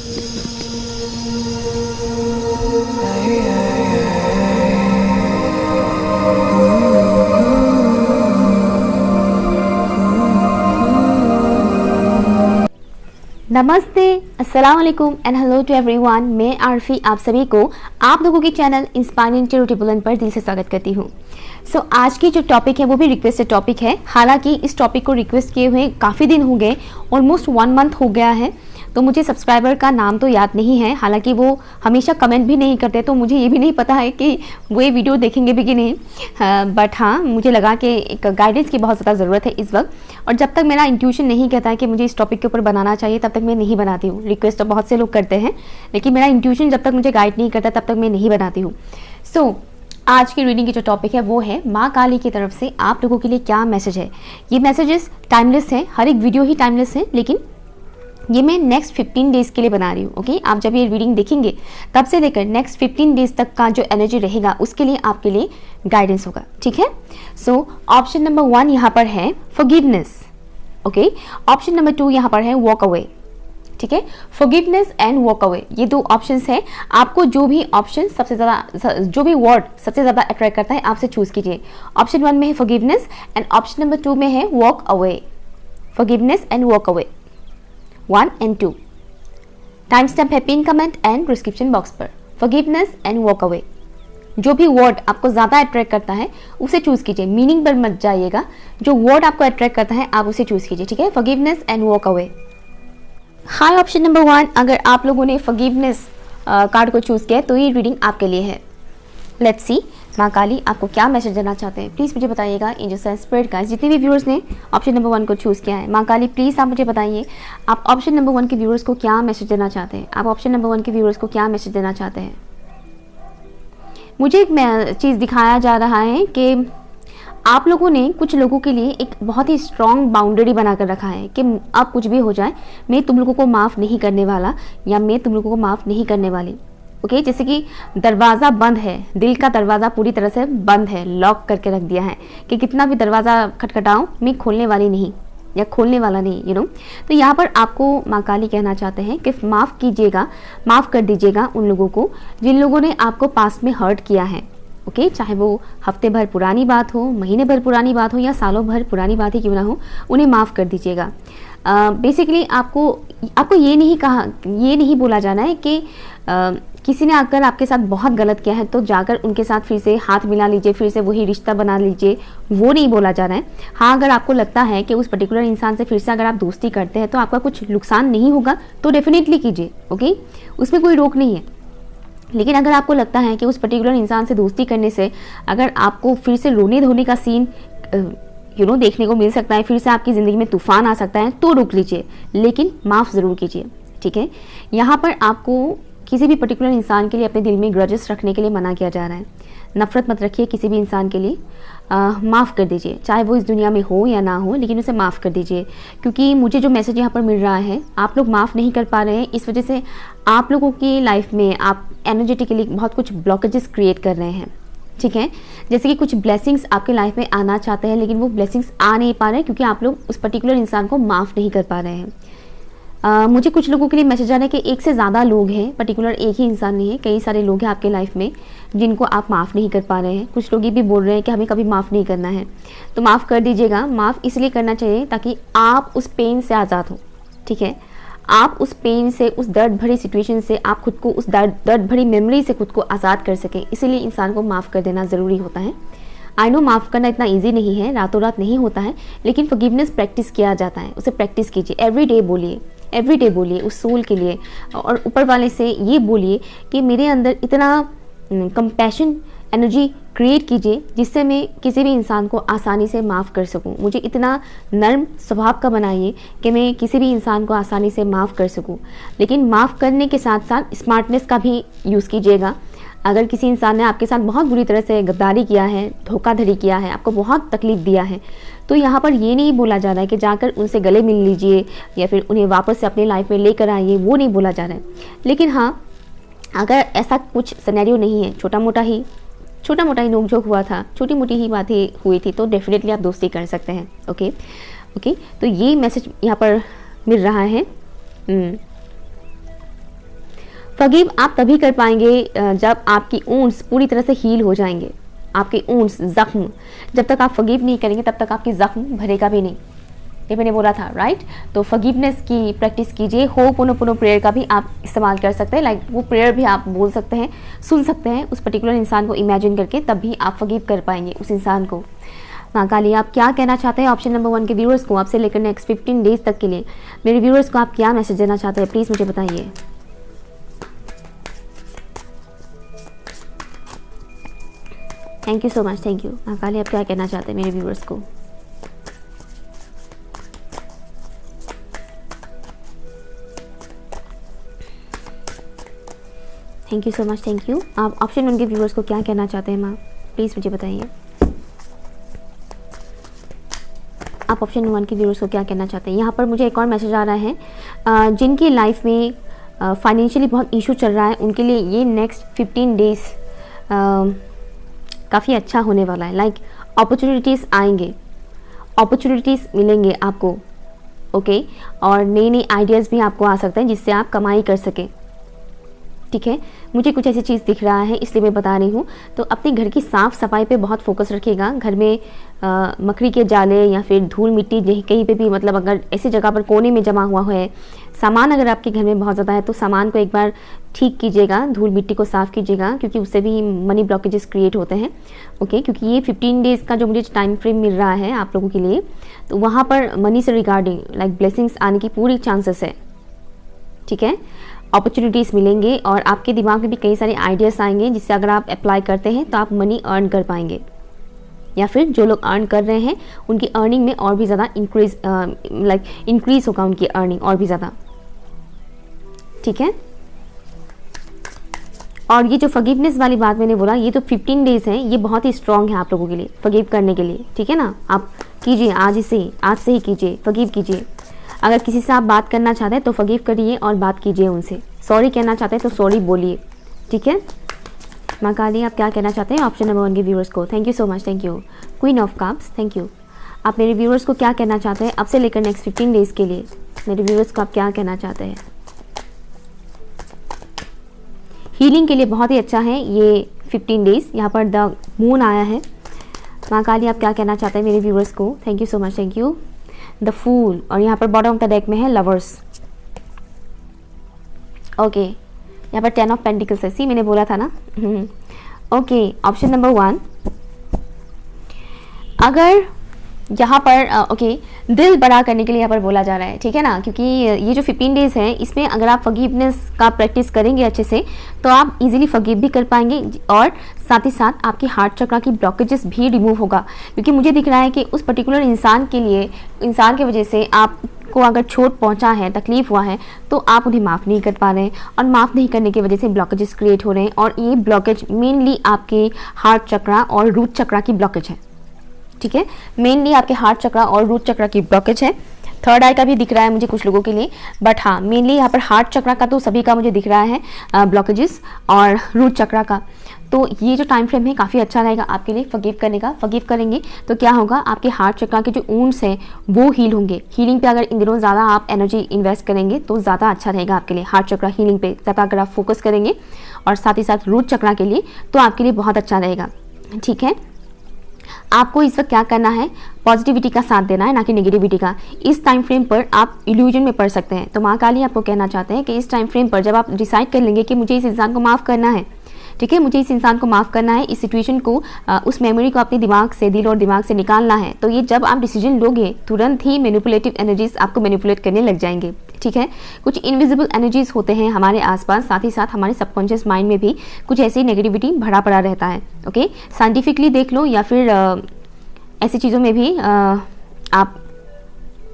नमस्ते, अस्सलाम वालेकुम एंड हेलो टू एवरीवन। मैं आरफी आप सभी को आप लोगों के चैनल इंस्पायरिंग टू बुलंद पर दिल से स्वागत करती हूँ। आज की जो टॉपिक है वो भी रिक्वेस्टेड टॉपिक है। हालांकि इस टॉपिक को रिक्वेस्ट किए हुए काफ़ी दिन हो गए, ऑलमोस्ट 1 मंथ हो गया है, तो मुझे सब्सक्राइबर का नाम तो याद नहीं है। हालांकि वो हमेशा कमेंट भी नहीं करते, तो मुझे ये भी नहीं पता है कि वो ये वीडियो देखेंगे भी कि नहीं। बट हाँ, मुझे लगा कि एक गाइडेंस की बहुत ज़्यादा ज़रूरत है इस वक्त, और जब तक मेरा इंट्यूशन नहीं कहता है कि मुझे इस टॉपिक के ऊपर बनाना चाहिए तब तक मैं नहीं बनाती हूँ। रिक्वेस्ट तो बहुत से लोग करते हैं, लेकिन मेरा इंट्यूशन जब तक मुझे गाइड नहीं करता तब तक मैं नहीं बनाती हूँ। आज की रीडिंग की जो टॉपिक है वो है माँ काली की तरफ से आप लोगों के लिए क्या मैसेज है। ये मैसेजेस टाइमलेस है, हर एक वीडियो ही टाइमलेस है, लेकिन ये मैं नेक्स्ट 15 डेज़ के लिए बना रही हूँ। ओके, आप जब ये रीडिंग देखेंगे तब से लेकर नेक्स्ट 15 डेज़ तक का जो एनर्जी रहेगा उसके लिए आपके लिए गाइडेंस होगा। ठीक है, ऑप्शन नंबर 1 यहाँ पर है फॉरगिवनेस। ओके, ऑप्शन नंबर 2 यहाँ पर है वॉक अवे। ठीक है, फॉरगिवनेस एंड वॉक अवे, ये 2 ऑप्शंस है। आपको जो भी ऑप्शन सबसे ज़्यादा, जो भी वर्ड सबसे ज़्यादा अट्रैक्ट करता है आपसे चूज़ कीजिए। ऑप्शन 1 में है फॉरगिवनेस एंड ऑप्शन नंबर 2 में है walk away. Forgiveness and walk away 1 and 2। Time stamp है pin comment and description box पर। फॉरगिवनेस एंड वॉक अवे, जो भी वर्ड आपको ज़्यादा अट्रैक्ट करता है उसे चूज़ कीजिए, मीनिंग पर मत जाइएगा। जो वर्ड आपको अट्रैक्ट करता है आप उसे चूज़ कीजिए। ठीक है, forgiveness and walk away. Hi, option number 1, अगर आप लोगों ने फॉरगिवनेस कार्ड को चूज़ किया है तो ये रीडिंग आपके लिए है। लेट्स सी माँ काली आपको क्या मैसेज देना चाहते हैं, प्लीज़ मुझे बताइएगा। एंजल्स एंड स्पिरिट गाइस, जितने भी व्यूअर्स ने ऑप्शन नंबर 1 को चूज़ किया है, माँ काली प्लीज़ आप मुझे बताइए आप ऑप्शन नंबर 1 के व्यूअर्स को क्या मैसेज देना चाहते हैं। आप ऑप्शन नंबर 1 के व्यूअर्स को क्या मैसेज देना चाहते हैं। मुझे एक चीज़ दिखाया जा रहा है कि आप लोगों ने कुछ लोगों के लिए एक बहुत ही स्ट्रॉन्ग बाउंड्री बना कर रखा है कि अब कुछ भी हो जाए मैं तुम लोगों को माफ़ नहीं करने वाला या मैं तुम लोगों को माफ़ नहीं करने वाली। ओके, जैसे कि दरवाज़ा बंद है, दिल का दरवाज़ा पूरी तरह से बंद है, लॉक करके रख दिया है कि कितना भी दरवाज़ा खटखटाऊं मैं खोलने वाली नहीं या खोलने वाला नहीं, तो यहाँ पर आपको माँ काली कहना चाहते हैं कि माफ़ कीजिएगा, माफ़ कर दीजिएगा उन लोगों को जिन लोगों ने आपको पास्ट में हर्ट किया है। ओके, चाहे वो हफ्ते भर पुरानी बात हो, महीने भर पुरानी बात हो या सालों भर पुरानी बात ही क्यों ना हो, उन्हें माफ़ कर दीजिएगा। बेसिकली आपको ये नहीं बोला जाना है कि किसी ने अगर आपके साथ बहुत गलत किया है तो जाकर उनके साथ फिर से हाथ मिला लीजिए, फिर से वही रिश्ता बना लीजिए, वो नहीं बोला जाना है। हाँ, अगर आपको लगता है कि उस पर्टिकुलर इंसान से फिर से अगर आप दोस्ती करते हैं तो आपका कुछ नुकसान नहीं होगा तो डेफिनेटली कीजिए। ओके, उसमें कोई रोक नहीं है। लेकिन अगर आपको लगता है कि उस पर्टिकुलर इंसान से दोस्ती करने से अगर आपको फिर से रोने धोने का सीन देखने को मिल सकता है, फिर से आपकी ज़िंदगी में तूफान आ सकता है, तो रोक लीजिए, लेकिन माफ़ ज़रूर कीजिए। ठीक है, यहाँ पर आपको किसी भी पर्टिकुलर इंसान के लिए अपने दिल में ग्रजेस रखने के लिए मना किया जा रहा है। नफ़रत मत रखिए किसी भी इंसान के लिए, माफ़ कर दीजिए, चाहे वो इस दुनिया में हो या ना हो, लेकिन उसे माफ़ कर दीजिए। क्योंकि मुझे जो मैसेज यहाँ पर मिल रहा है, आप लोग माफ़ नहीं कर पा रहे हैं, इस वजह से आप लोगों की लाइफ में आप एनर्जेटिकली बहुत कुछ ब्लॉकेजेस क्रिएट कर रहे हैं। ठीक है, जैसे कि कुछ ब्लेसिंग्स आपके लाइफ में आना चाहते हैं लेकिन वो ब्लेसिंग्स आ नहीं पा रहे हैं क्योंकि आप लोग उस पर्टिकुलर इंसान को माफ़ नहीं कर पा रहे हैं। मुझे कुछ लोगों के लिए मैसेज आ रहा है कि एक से ज़्यादा लोग हैं, पर्टिकुलर एक ही इंसान नहीं है, कई सारे लोग हैं आपके लाइफ में जिनको आप माफ़ नहीं कर पा रहे हैं। कुछ लोग ये भी बोल रहे हैं कि हमें कभी माफ़ नहीं करना है, तो माफ़ कर दीजिएगा। माफ़ इसलिए करना चाहिए ताकि आप उस पेन से आज़ाद हो। ठीक है, आप उस पेन से, उस दर्द भरी सिचुएशन से आप खुद को, उस दर्द भरी मेमोरी से खुद को आज़ाद कर सकें, इसीलिए इंसान को माफ़ कर देना ज़रूरी होता है। आई नो माफ़ करना इतना इजी नहीं है, रातों रात नहीं होता है, लेकिन फॉरगिवनेस प्रैक्टिस किया जाता है। उसे प्रैक्टिस कीजिए, एवरीडे बोलिए उस सोल के लिए, और ऊपर वाले से ये बोलिए कि मेरे अंदर इतना कंपैशन एनर्जी क्रिएट कीजिए जिससे मैं किसी भी इंसान को आसानी से माफ़ कर सकूं। मुझे इतना नर्म स्वभाव का बनाइए कि मैं किसी भी इंसान को आसानी से माफ़ कर सकूं। लेकिन माफ़ करने के साथ साथ स्मार्टनेस का भी यूज़ कीजिएगा। अगर किसी इंसान ने आपके साथ बहुत बुरी तरह से गद्दारी किया है, धोखाधड़ी किया है, आपको बहुत तकलीफ़ दिया है, तो यहाँ पर ये नहीं बोला जा रहा है कि जाकर उनसे गले मिल लीजिए या फिर उन्हें वापस से अपनी लाइफ में लेकर आइए, वो नहीं बोला जा रहा है। लेकिन हाँ, अगर ऐसा कुछ सिनेरियो नहीं है, छोटा मोटा ही नोकझोंक हुआ था, छोटी मोटी ही बातें हुई थी, तो डेफिनेटली आप दोस्ती कर सकते हैं। ओके, तो ये मैसेज यहाँ पर मिल रहा है। फॉरगिव आप तभी कर पाएंगे जब आपकी वुंड्स पूरी तरह से हील हो जाएंगे। आपकी वुंड्स, जख्म, जब तक आप फॉरगिव नहीं करेंगे तब तक आपकी जख्म भरेगा भी नहीं। ये मैंने बोला था, राइट। तो फॉरगिवनेस की प्रैक्टिस कीजिए। होपोनोपोनो प्रेयर का भी आप इस्तेमाल कर सकते हैं। लाइक वो प्रेयर भी आप बोल सकते हैं, सुन सकते हैं उस पर्टिकुलर इंसान को इमेजिन करके, तब भी आप फॉरगिव कर पाएंगे उस इंसान को। माँ काली आप क्या कहना चाहते हैं ऑप्शन नंबर 1 के व्यूअर्स को, आपसे लेकर नेक्स्ट 15 डेज तक के लिए मेरे व्यूअर्स को आप क्या मैसेज देना चाहते हैं, प्लीज़ मुझे बताइए। Thank you so much, thank you. माँ काली आप क्या कहना चाहते हैं मेरे व्यूअर्स को। Thank you so much, thank you. आप ऑप्शन 1 के व्यूअर्स को क्या कहना चाहते हैं माँ, प्लीज़ मुझे बताइए। आप ऑप्शन 1 के व्यूअर्स को क्या कहना चाहते हैं। यहाँ पर मुझे एक और मैसेज आ रहा है, जिनकी लाइफ में फाइनेंशियली बहुत इशू चल रहा है उनके लिए ये नेक्स्ट 15 डेज काफ़ी अच्छा होने वाला है। लाइक अपॉर्चुनिटीज़ आएंगे, अपॉर्चुनिटीज़ मिलेंगे आपको, ओके। और नई नई आइडियाज़ भी आपको आ सकते हैं जिससे आप कमाई कर सकें, ठीक है। मुझे कुछ ऐसी चीज़ दिख रहा है इसलिए मैं बता रही हूँ। तो अपने घर की साफ़ सफाई पे बहुत फोकस रखिएगा। घर में मकड़ी के जाले या फिर धूल मिट्टी कहीं पे भी, मतलब अगर ऐसी जगह पर कोने में जमा हुआ है सामान, अगर आपके घर में बहुत ज़्यादा है तो सामान को एक बार ठीक कीजिएगा, धूल मिट्टी को साफ़ कीजिएगा, क्योंकि उससे भी मनी ब्लॉकेजेस क्रिएट होते हैं, ओके। क्योंकि ये 15 डेज़ का जो मुझे टाइम फ्रेम मिल रहा है आप लोगों के लिए, तो वहाँ पर मनी से रिगार्डिंग लाइक ब्लेसिंग्स आने की पूरी चांसेस है, ठीक है। अपॉर्चुनिटीज़ मिलेंगे और आपके दिमाग में भी कई सारे आइडियाज़ आएंगे जिससे अगर आप अप्लाई करते हैं तो आप मनी अर्न कर पाएंगे, या फिर जो लोग अर्न कर रहे हैं उनकी अर्निंग में और भी ज़्यादा इंक्रीज़ होगा उनकी अर्निंग और भी ज़्यादा, ठीक है। और ये जो फॉरगिवनेस वाली बात मैंने बोला, ये तो 15 डेज़ हैं, ये बहुत ही स्ट्रॉन्ग है आप लोगों के लिए फॉरगिव करने के लिए, ठीक है ना। आप कीजिए आज से ही कीजिए, फॉरगिव कीजिए। अगर किसी से आप बात करना चाहते हैं तो फॉरगिव करिए और बात कीजिए उनसे। सॉरी कहना चाहते हैं तो सॉरी बोलिए, ठीक है। माँ काली आप क्या कहना चाहते हैं ऑप्शन नंबर 1 के व्यूअर्स को। Thank you so much, thank you. Queen of cups, thank you. आप मेरे व्यूअर्स को क्या कहना चाहते हैं अब से लेकर नेक्स्ट 15 डेज़ के लिए, मेरे व्यूअर्स को आप क्या कहना चाहते हैं। हीलिंग के लिए बहुत ही अच्छा है ये 15 डेज़। यहाँ पर द मून आया है। माँ काली आप क्या कहना चाहते हैं मेरे व्यूअर्स को। Thank you so much, thank you. The fool, और यहाँ पर बॉटम ऑफ द डेक में है लवर्स, ओके। यहाँ पर 10 ऑफ पेंटिकल्स है, सी मैंने बोला था ना, ओके। ऑप्शन नंबर 1, अगर यहाँ पर ओके दिल बड़ा करने के लिए यहाँ पर बोला जा रहा है, ठीक है ना। क्योंकि ये जो 15 डेज़ हैं इसमें अगर आप फॉरगिवनेस का प्रैक्टिस करेंगे अच्छे से तो आप इजीली फॉरगिव भी कर पाएंगे और साथ ही साथ आपकी हार्ट चक्र की ब्लॉकेजेस भी रिमूव होगा। क्योंकि मुझे दिख रहा है कि उस पर्टिकुलर इंसान की वजह से आपको अगर चोट पहुंचा है, तकलीफ हुआ है, तो आप उन्हें माफ़ नहीं कर पा रहे हैं और माफ़ नहीं करने की वजह से ब्लॉकेजेस क्रिएट हो रहे हैं। और ये ब्लॉकेज मेनली आपके हार्ट चक्र और रूट चक्र की ब्लॉकेज है, ठीक है। मेनली आपके हार्ट चक्र और रूट चक्र की ब्लॉकेज है। थर्ड आई का भी दिख रहा है मुझे कुछ लोगों के लिए, बट हाँ मेनली यहाँ पर हार्ट चक्र का तो सभी का मुझे दिख रहा है ब्लॉकेजेस, और रूट चक्र का। तो ये जो टाइम फ्रेम है काफ़ी अच्छा रहेगा आपके लिए फॉरगिव करने का। फॉरगिव करेंगे तो क्या होगा, आपके हार्ट चक्र के जो वुंड्स हैं वो हील होंगे। हीलिंग पे अगर इन दिनों ज़्यादा आप एनर्जी इन्वेस्ट करेंगे तो ज़्यादा अच्छा रहेगा आपके लिए। हार्ट चक्र हीलिंग पे ज़्यादा अगर आप फोकस करेंगे और साथ ही साथ रूट चक्र के लिए, तो आपके लिए बहुत अच्छा रहेगा, ठीक है। आपको इस वक्त क्या करना है, पॉजिटिविटी का साथ देना है, ना कि नेगेटिविटी का। इस टाइम फ्रेम पर आप इल्यूजन में पढ़ सकते हैं। तो माँ काली आपको कहना चाहते हैं कि इस टाइम फ्रेम पर जब आप डिसाइड कर लेंगे कि मुझे इस इंसान को माफ़ करना है, ठीक है, मुझे इस इंसान को माफ़ करना है, इस सिचुएशन को, उस मेमोरी को अपने दिमाग से, दिल और दिमाग से निकालना है, तो ये जब आप डिसीजन लोगे तुरंत ही मैनिपुलेटिव एनर्जीज आपको मैनिपुलेट करने लग जाएंगे, ठीक है। कुछ इनविजिबल एनर्जीज होते हैं हमारे आसपास, साथ ही साथ हमारे सबकॉन्शियस माइंड में भी कुछ ऐसी नेगेटिविटी भरा पड़ा रहता है, ओके। साइंटिफिकली देख लो या फिर ऐसी चीज़ों में भी आप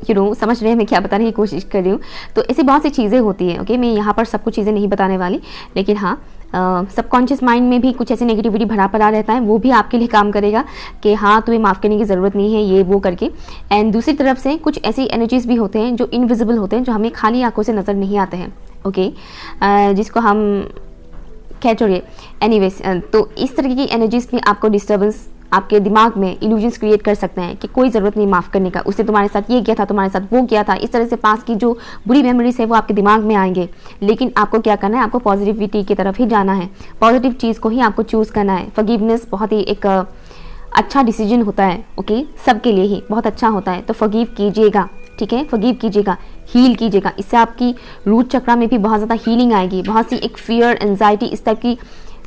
समझ रहे हैं मैं क्या बताने की कोशिश कर रही हूँ। तो ऐसी बहुत सी चीज़ें होती हैं, ओके। मैं यहाँ पर सब कुछ चीज़ें नहीं बताने वाली, लेकिन हाँ सबकॉन्शियस माइंड में भी कुछ ऐसी नेगेटिविटी भरा पड़ा रहता है, वो भी आपके लिए काम करेगा कि हाँ तुम्हें माफ़ करने की ज़रूरत नहीं है, ये वो करके। एंड दूसरी तरफ से कुछ ऐसी एनर्जीज भी होते हैं जो इनविजिबल होते हैं, जो हमें खाली आंखों से नज़र नहीं आते हैं, ओके। जिसको हम खैर छोड़िए, एनीवेज। तो इस तरह की एनर्जीज में आपको डिस्टर्बेंस आपके दिमाग में इल्यूजन्स क्रिएट कर सकते हैं कि कोई ज़रूरत नहीं माफ़ करने का, उसने तुम्हारे साथ ये किया था, तुम्हारे साथ वो किया था, इस तरह से पास की जो बुरी मेमोरीज है वो आपके दिमाग में आएंगे। लेकिन आपको क्या करना है, आपको पॉजिटिविटी की तरफ ही जाना है, पॉजिटिव चीज़ को ही आपको चूज़ करना है। फॉरगिवनेस बहुत ही एक अच्छा डिसीजन होता है, ओके, सबके लिए ही बहुत अच्छा होता है। तो फॉरगिव कीजिएगा, ठीक है, फॉरगिव कीजिएगा, हील कीजिएगा। इससे आपकी रूट चक्र में भी बहुत ज़्यादा हीलिंग आएगी। बहुत सी एक फियर, एंजाइटी, इस टाइप की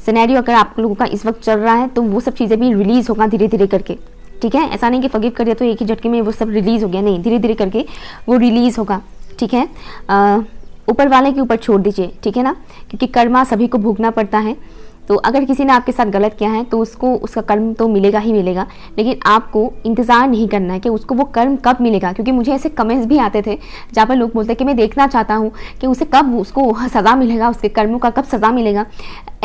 सिनेरियो अगर आप लोगों का इस वक्त चल रहा है तो वो सब चीज़ें भी रिलीज़ होगा धीरे धीरे करके, ठीक है। ऐसा नहीं कि फॉरगिव कर दिया तो एक ही झटके में वो सब रिलीज़ हो गया, नहीं, धीरे धीरे करके वो रिलीज़ होगा, ठीक है। ऊपर वाले के ऊपर छोड़ दीजिए, ठीक है ना, क्योंकि कर्मा सभी को भोगना पड़ता है। तो अगर किसी ने आपके साथ गलत किया है तो उसको उसका कर्म तो मिलेगा ही मिलेगा, लेकिन आपको इंतज़ार नहीं करना है कि उसको वो कर्म कब मिलेगा। क्योंकि मुझे ऐसे कमेंट्स भी आते थे जहाँ पर लोग बोलते हैं कि मैं देखना चाहता हूँ कि उसे कब उसको सज़ा मिलेगा, उसके कर्मों का कब सज़ा मिलेगा।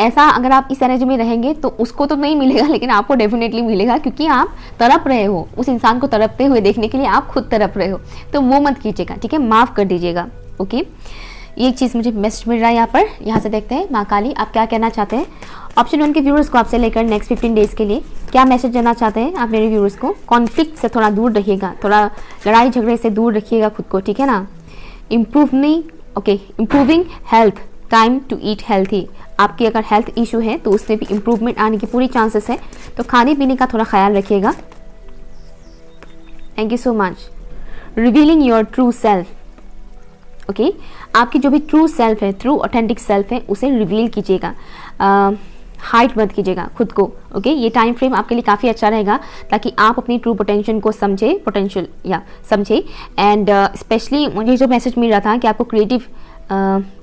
ऐसा अगर आप इस एनर्जी में रहेंगे तो उसको तो नहीं मिलेगा, लेकिन आपको डेफिनेटली मिलेगा, क्योंकि आप तड़प रहे हो उस इंसान को तड़पते हुए देखने के लिए, आप खुद तड़प रहे हो। तो वो मत कीजिएगा, ठीक है, माफ़ कर दीजिएगा, ओके। ये एक चीज़ मुझे मैसेज मिल रहा है यहाँ से देखते हैं। माँ काली आप क्या कहना चाहते हैं ऑप्शन 1 के व्यूअर्स को आपसे लेकर नेक्स्ट 15 डेज़ के लिए क्या मैसेज देना चाहते हैं आप मेरे व्यूअर्स को। कॉन्फ्लिक्ट से थोड़ा दूर रहिएगा, थोड़ा लड़ाई झगड़े से दूर रखिएगा खुद को, ठीक है ना। Improving health, time to eat healthy. आपकी अगर हेल्थ इशू है तो उसमें भी इम्प्रूवमेंट आने की पूरी चांसेस है, तो खाने पीने का थोड़ा ख्याल रखिएगा। Thank you so much. Revealing your true self, okay, आपकी जो भी ट्रू सेल्फ है, ट्रू ऑथेंटिक सेल्फ है, उसे रिवील कीजिएगा, हाइड मत कीजिएगा खुद को, ओके। ये टाइम फ्रेम आपके लिए काफ़ी अच्छा रहेगा ताकि आप अपनी ट्रू पोटेंशियल को समझे एंड स्पेशली मुझे जो मैसेज मिल रहा था कि आपको क्रिएटिव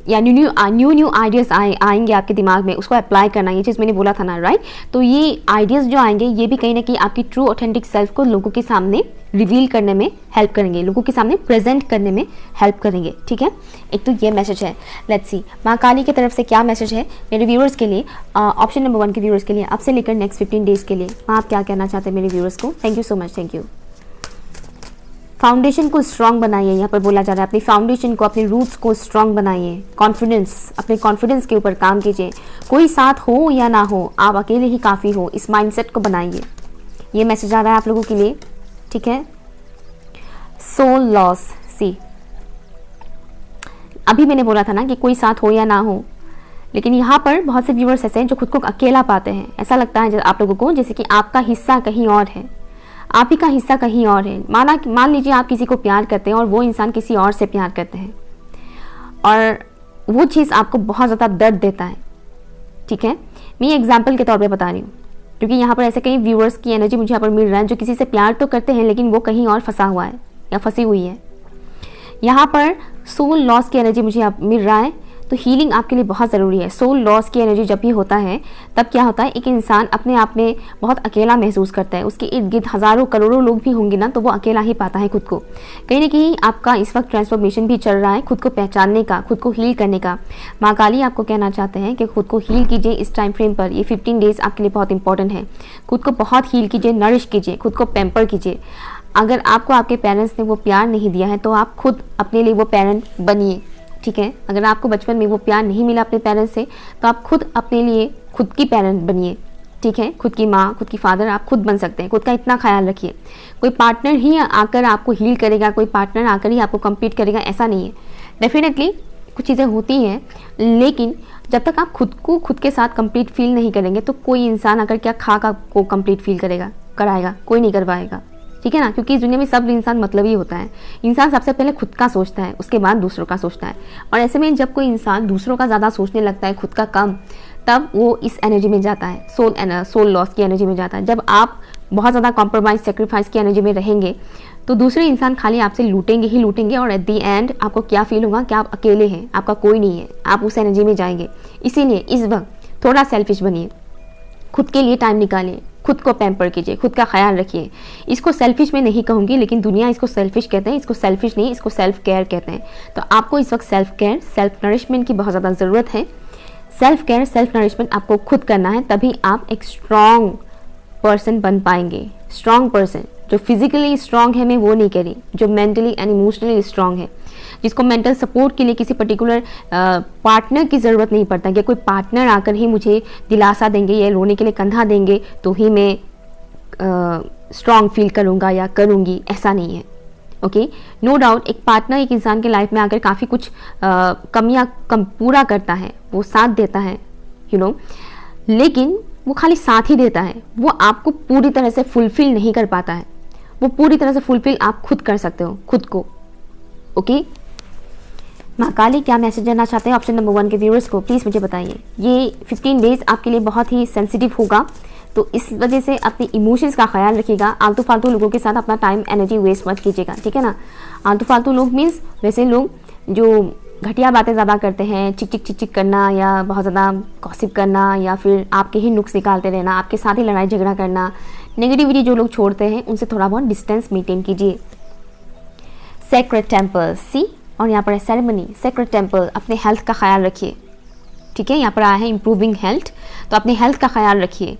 या न्यू आइडियाज़ आएंगे आपके दिमाग में, उसको अप्लाई करना, ये चीज़ मैंने बोला था ना, राइट। तो ये आइडियाज़ जो आएंगे ये भी कहीं ना कहीं आपकी ट्रू ऑथेंटिक सेल्फ को लोगों के सामने रिवील करने में हेल्प करेंगे, लोगों के सामने प्रेजेंट करने में हेल्प करेंगे, ठीक है। एक तो ये मैसेज है। लेट्स सी माँ काली की तरफ से क्या मैसेज है मेरे व्यूअर्स के लिए, ऑप्शन नंबर 1 के व्यूअर्स के लिए, आपसे लेकर नेक्स्ट 15 डेज़ के लिए। माँ आप क्या कहना चाहते हैं मेरे व्यूअर्स को। Thank you so much, thank you. Foundation को स्ट्रॉन्ग बनाइए, यहाँ पर बोला जा रहा है अपनी फाउंडेशन को, अपने रूट्स को स्ट्रॉन्ग बनाइए। कॉन्फिडेंस, अपने कॉन्फिडेंस के ऊपर काम कीजिए। कोई साथ हो या ना हो, आप अकेले ही काफ़ी हो, इस माइंडसेट को बनाइए। ये मैसेज आ रहा है आप लोगों के लिए, ठीक है। सोल लॉस, सी अभी मैंने बोला था ना कि कोई साथ हो या ना हो, लेकिन यहाँ पर बहुत से व्यूअर्स ऐसे हैं जो खुद को अकेला पाते हैं। ऐसा लगता है आप लोगों को जैसे कि आपका हिस्सा कहीं और है, आप ही का हिस्सा कहीं और है। मान लीजिए आप किसी को प्यार करते हैं और वो इंसान किसी और से प्यार करते हैं और वो चीज़ आपको बहुत ज़्यादा दर्द देता है, ठीक है। मैं एग्जाम्पल के तौर पे बता रही हूँ क्योंकि यहाँ पर ऐसे कई व्यूअर्स की एनर्जी मुझे यहाँ पर मिल रहा है जो किसी से प्यार तो करते हैं लेकिन वो कहीं और फंसा हुआ है या फंसी हुई है। यहाँ पर सोल लॉस की एनर्जी मुझे मिल रहा है, तो हीलिंग आपके लिए बहुत ज़रूरी है। सोल लॉस की एनर्जी जब भी होता है तब क्या होता है, एक इंसान अपने आप में बहुत अकेला महसूस करता है। उसके इर्द गिर्द हज़ारों करोड़ों लोग भी होंगे ना तो वो अकेला ही पाता है खुद को। कहीं ना कहीं आपका इस वक्त ट्रांसफॉर्मेशन भी चल रहा है खुद को पहचानने का, खुद को हील करने का। माँ काली आपको कहना चाहते हैं कि खुद को हील कीजिए इस टाइम फ्रेम पर। ये 15 डेज़ आपके लिए बहुत इंपॉर्टेंट है। खुद को बहुत हील कीजिए, नरिश कीजिए, खुद को पैम्पर कीजिए। अगर आपको आपके पेरेंट्स ने वो प्यार नहीं दिया है तो आप खुद अपने लिए वो पेरेंट बनिए, ठीक है। अगर आपको बचपन में वो प्यार नहीं मिला अपने पेरेंट्स से तो आप खुद अपने लिए खुद की पेरेंट बनिए, ठीक है। खुद की माँ, खुद की फादर आप खुद बन सकते हैं। खुद का इतना ख्याल रखिए। कोई पार्टनर ही आकर आपको हील करेगा, कोई पार्टनर आकर ही आपको कंप्लीट करेगा, ऐसा नहीं है। डेफिनेटली कुछ चीज़ें होती हैं, लेकिन जब तक आप खुद को खुद के साथ कंप्लीट फील नहीं करेंगे तो कोई इंसान अगर क्या खा का को कंप्लीट फील कराएगा, कोई नहीं करवाएगा, ठीक है ना। क्योंकि इस दुनिया में सब इंसान मतलब ही होता है। इंसान सबसे पहले खुद का सोचता है, उसके बाद दूसरों का सोचता है। और ऐसे में जब कोई इंसान दूसरों का ज़्यादा सोचने लगता है, खुद का कम, तब वो इस एनर्जी में जाता है, सोल लॉस की एनर्जी में जाता है। जब आप बहुत ज़्यादा कॉम्प्रोमाइज़, सेक्रीफाइस की एनर्जी में रहेंगे तो दूसरे इंसान खाली आपसे लूटेंगे ही लूटेंगे और एट दी एंड आपको क्या फील होगा कि आप अकेले हैं, आपका कोई नहीं है, आप उस एनर्जी में जाएंगे। इसीलिए इस वक्त थोड़ा सेल्फिश बनिए, खुद के लिए टाइम निकालिए, खुद को पैम्पर कीजिए, खुद का ख्याल रखिए। इसको सेल्फिश में नहीं कहूँगी, लेकिन दुनिया इसको सेल्फिश कहते हैं। इसको सेल्फिश नहीं, इसको सेल्फ केयर कहते हैं। तो आपको इस वक्त सेल्फ केयर, सेल्फ नरिशमेंट की बहुत ज़्यादा ज़रूरत है। सेल्फ केयर, सेल्फ नरिशमेंट आपको खुद करना है, तभी आप एक स्ट्रॉन्ग पर्सन बन पाएंगे। स्ट्रॉन्ग पर्सन जो फिजिकली स्ट्रॉन्ग है, मैं वो नहीं कह रही, जो मेंटली एंड इमोशनली स्ट्रॉन्ग है, जिसको मेंटल सपोर्ट के लिए किसी पर्टिकुलर पार्टनर की ज़रूरत नहीं पड़ता कि कोई पार्टनर आकर ही मुझे दिलासा देंगे या रोने के लिए कंधा देंगे तो ही मैं स्ट्रॉन्ग फील करूँगा या करूँगी, ऐसा नहीं है। ओके, नो डाउट एक पार्टनर एक इंसान के लाइफ में आकर काफ़ी कुछ कमियां पूरा करता है, वो साथ देता है, यू नो, लेकिन वो खाली साथ ही देता है, वो आपको पूरी तरह से फुलफिल नहीं कर पाता है। वो पूरी तरह से फुलफिल आप खुद कर सकते हो, खुद को। ओके, महाकाली क्या मैसेज देना चाहते हैं ऑप्शन नंबर 1 के व्यूअर्स को, प्लीज़ मुझे बताइए। ये 15 डेज आपके लिए बहुत ही सेंसिटिव होगा, तो इस वजह से अपने इमोशंस का ख्याल रखिएगा। आलतू फालतू लोगों के साथ अपना टाइम एनर्जी वेस्ट मत कीजिएगा, ठीक है ना। आलतू फालतू लोग मीन्स वैसे लोग जो घटिया बातें ज़्यादा करते हैं, चिक चिक चिक चिक करना या बहुत ज़्यादा गॉसिप करना या फिर आपके ही नुक्स निकालते रहना, आपके साथ ही लड़ाई झगड़ा करना, नेगेटिविटी जो लोग छोड़ते हैं उनसे थोड़ा बहुत डिस्टेंस मेंटेन कीजिए। सेक्रेट टेम्पल सी, और यहाँ पर है सेरेमनी। सेक्रेट टेम्पल, अपने हेल्थ का ख्याल रखिए, ठीक है। यहाँ पर आया है इम्प्रूविंग हेल्थ, तो अपने हेल्थ का ख्याल रखिए।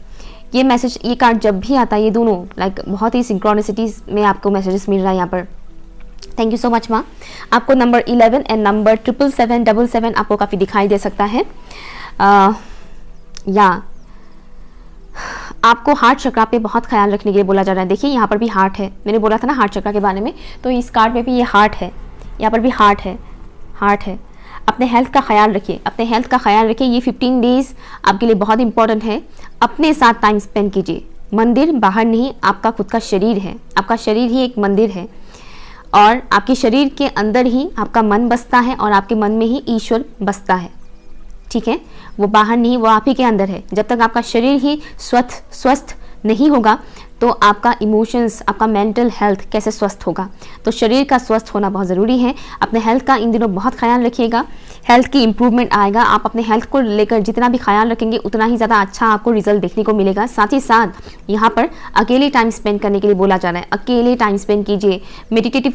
ये मैसेज, ये कार्ड जब भी आता है, ये दोनों लाइक बहुत ही सिंक्रोनिसिटीज में आपको मैसेजेस मिल रहा है यहाँ पर। थैंक यू सो मच माँ। आपको नंबर 11 एंड नंबर 77777 आपको काफ़ी दिखाई दे सकता है। या आपको हार्ट चक्रा पे बहुत ख्याल रखने के लिए बोला जा रहा है। देखिए यहाँ पर भी हार्ट है, मैंने बोला था ना हार्ट चक्रा के बारे में, तो इस कार्ड में भी ये हार्ट है, यहाँ पर भी हार्ट है, हार्ट है। अपने हेल्थ का ख्याल रखिए, अपने हेल्थ का ख्याल रखिए। ये 15 डेज आपके लिए बहुत इंपॉर्टेंट है। अपने साथ टाइम स्पेंड कीजिए। मंदिर बाहर नहीं, आपका खुद का शरीर है, आपका शरीर ही एक मंदिर है, और आपके शरीर के अंदर ही आपका मन बसता है और आपके मन में ही ईश्वर बसता है, ठीक है। वो बाहर नहीं, वो आप ही के अंदर है। जब तक आपका शरीर ही स्वस्थ नहीं होगा तो आपका इमोशंस, आपका मेंटल हेल्थ कैसे स्वस्थ होगा। तो शरीर का स्वस्थ होना बहुत ज़रूरी है। अपने हेल्थ का इन दिनों बहुत ख्याल रखिएगा, हेल्थ की इंप्रूवमेंट आएगा। आप अपने हेल्थ को लेकर जितना भी ख्याल रखेंगे उतना ही ज़्यादा अच्छा आपको रिजल्ट देखने को मिलेगा। साथ ही साथ यहाँ पर अकेले टाइम स्पेंड करने के लिए बोला जा रहा है। अकेले टाइम स्पेंड कीजिए, मेडिटेटिव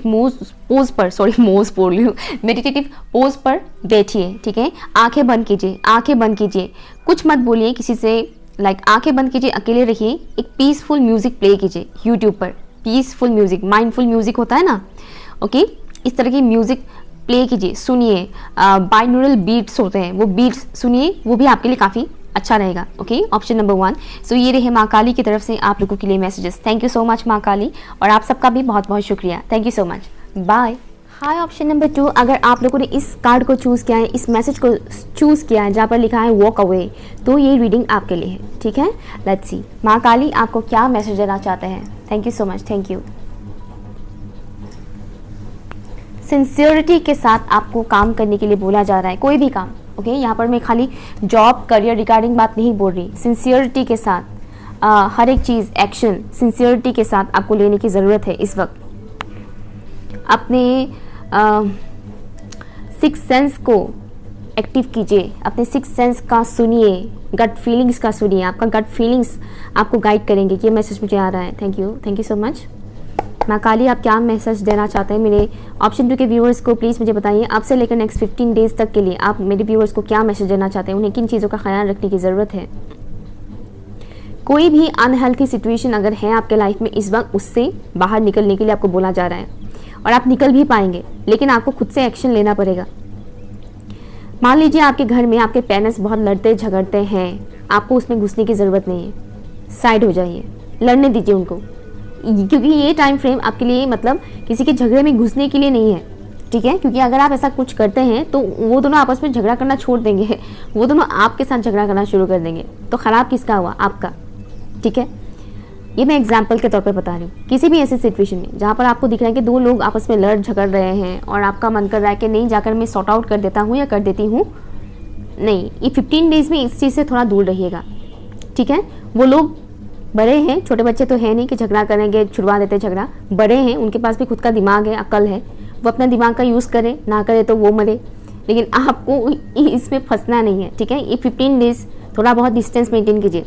मेडिटेटिव पोज पर बैठिए, ठीक है। आंखें बंद कीजिए, आंखें बंद कीजिए, कुछ मत बोलिए किसी से, लाइक आंखें बंद कीजिए, अकेले रहिए। एक पीसफुल म्यूजिक प्ले कीजिए यूट्यूब पर, पीसफुल म्यूजिक, माइंडफुल म्यूजिक होता है ना, ओके। इस तरह की म्यूजिक प्ले कीजिए, सुनिए। बाइनोरल बीट्स होते हैं, वो बीट्स सुनिए, वो भी आपके लिए काफ़ी अच्छा रहेगा, ओके। Option number 1। सो ये रहे माँ काली की तरफ से आप लोगों के लिए messages. Thank you so much माँ काली, और आप सबका भी बहुत बहुत शुक्रिया। Thank you so much, bye. Hi option number 2, अगर आप लोगों ने इस कार्ड को चूज़ किया है, इस मैसेज को चूज़ किया है जहाँ पर लिखा है वॉक अवे, तो ये रीडिंग आपके लिए है, ठीक है। लेट्स सी माँ काली आपको क्या मैसेज देना चाहते हैं। Thank you so much, thank you. Sincerity के साथ आपको काम करने के लिए बोला जा रहा है, कोई भी काम, ओके। यहाँ पर मैं खाली जॉब करियर रिगार्डिंग बात नहीं बोल रही, सिंसियरिटी के साथ हर एक चीज़, एक्शन सिंसियरिटी के साथ आपको लेने की ज़रूरत है इस वक्त। अपने 6 सेंस को एक्टिव कीजिए, अपने 6 सेंस का सुनिए, गट फीलिंग्स का सुनिए। आपका गट फीलिंग्स आपको गाइड करेंगे। ये मैसेज मुझे आ रहा है। Thank you so much. माँ काली आप क्या मैसेज देना चाहते हैं मेरे ऑप्शन 2 के व्यूअर्स को, प्लीज़ मुझे बताइए। अब से लेकर नेक्स्ट 15 डेज तक के लिए आप मेरे व्यूअर्स को क्या मैसेज देना चाहते हैं, उन्हें किन चीज़ों का ख्याल रखने की ज़रूरत है। कोई भी अनहेल्थी सिचुएशन अगर है आपके लाइफ में इस वक्त, उससे बाहर निकलने के लिए आपको बोला जा रहा है, और आप निकल भी पाएंगे, लेकिन आपको खुद से एक्शन लेना पड़ेगा। मान लीजिए आपके घर में आपके पेरेंट्स बहुत लड़ते झगड़ते हैं, आपको उसमें घुसने की ज़रूरत नहीं है, साइड हो जाइए, लड़ने दीजिए उनको, क्योंकि ये टाइम फ्रेम आपके लिए मतलब किसी के झगड़े में घुसने के लिए नहीं है, ठीक है। क्योंकि अगर आप ऐसा कुछ करते हैं तो वो दोनों आपस में झगड़ा करना छोड़ देंगे, वो दोनों आपके साथ झगड़ा करना शुरू कर देंगे, तो ख़राब किसका हुआ? आपका, ठीक है। ये मैं एग्जाम्पल के तौर पे बता रही हूँ। किसी भी ऐसी सिचुएशन में जहाँ पर आपको दिख रहा है कि 2 लोग आपस में लड़ झगड़ रहे हैं और आपका मन कर रहा है कि नहीं, जाकर मैं सॉर्ट आउट कर देता हूँ या कर देती हूँ, नहीं, ये 15 डेज में इस चीज़ से थोड़ा दूर रहिएगा, ठीक है। वो लोग बड़े हैं, छोटे बच्चे तो है नहीं कि झगड़ा करेंगे, छुड़वा देते झगड़ा। बड़े हैं, उनके पास भी खुद का दिमाग है, अकल है, वो अपना दिमाग का यूज़ करें, ना करे तो वो मरे, लेकिन आपको इसमें फंसना नहीं है, ठीक है। ये 15 डेज थोड़ा बहुत डिस्टेंस मेंटेन कीजिए।